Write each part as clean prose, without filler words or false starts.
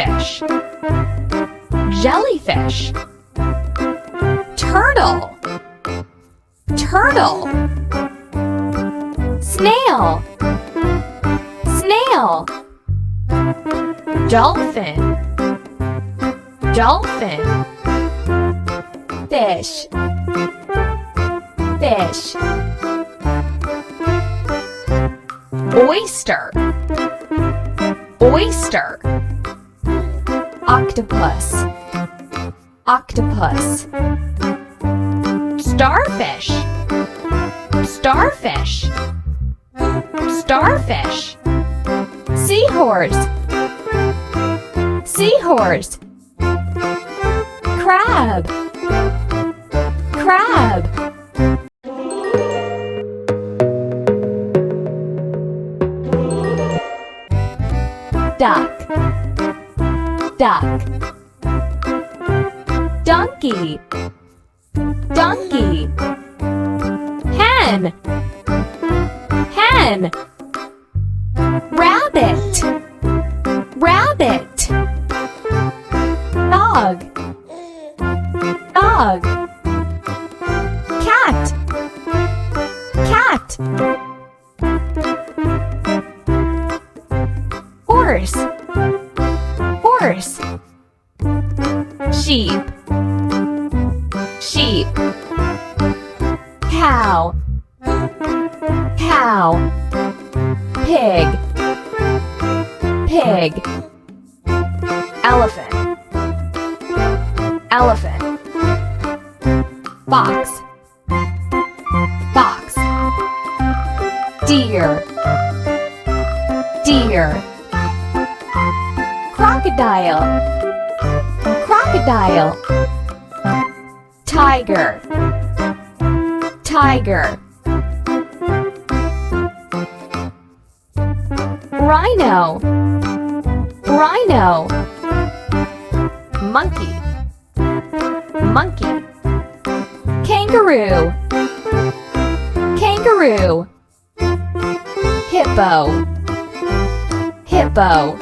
jellyfish, jellyfish. Turtle, turtle. Snail, snail. Dolphin, dolphin. Fish, fish. Oyster, oyster. Octopus, octopus. Starfish, starfish. Starfish. Seahorse, seahorse. Crab, crab. Duck, duck. Donkey, donkey. Hen, hen. Rabbit, rabbit. Dog, dog. Cat, cat. Horse, horse. Sheep, sheep. Cow, cow. Pig, pig. Elephant, elephant. Fox, fox. Deer, deer. Crocodile, crocodile. Tiger, tiger. Rhino, rhino. Monkey, monkey. Kangaroo, kangaroo. Hippo, hippo.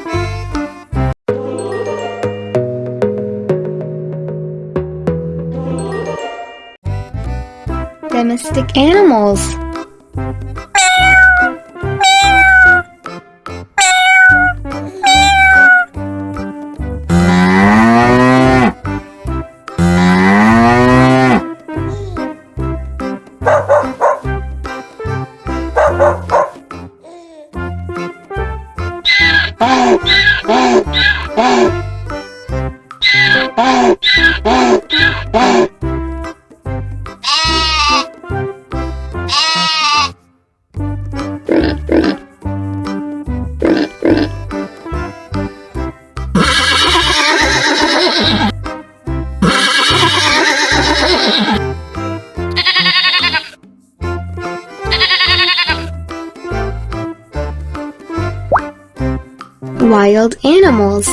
Domestic animals. Wild animals.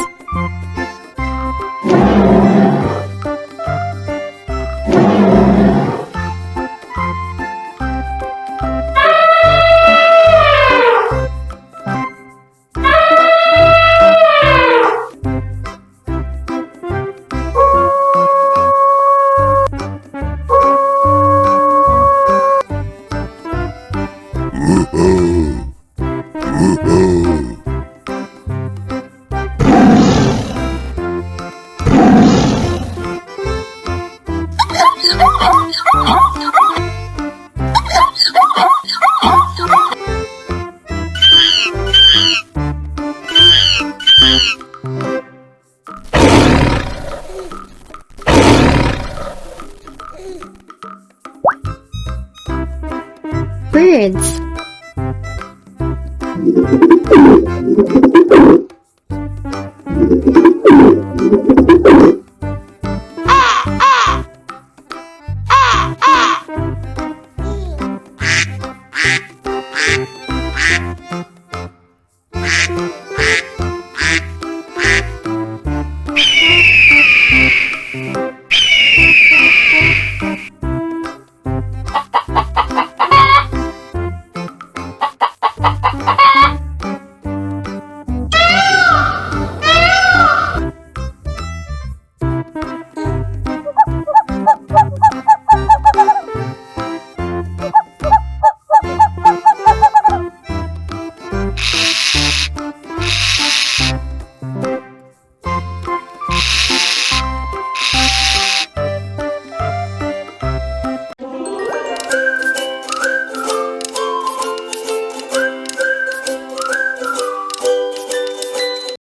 Birds.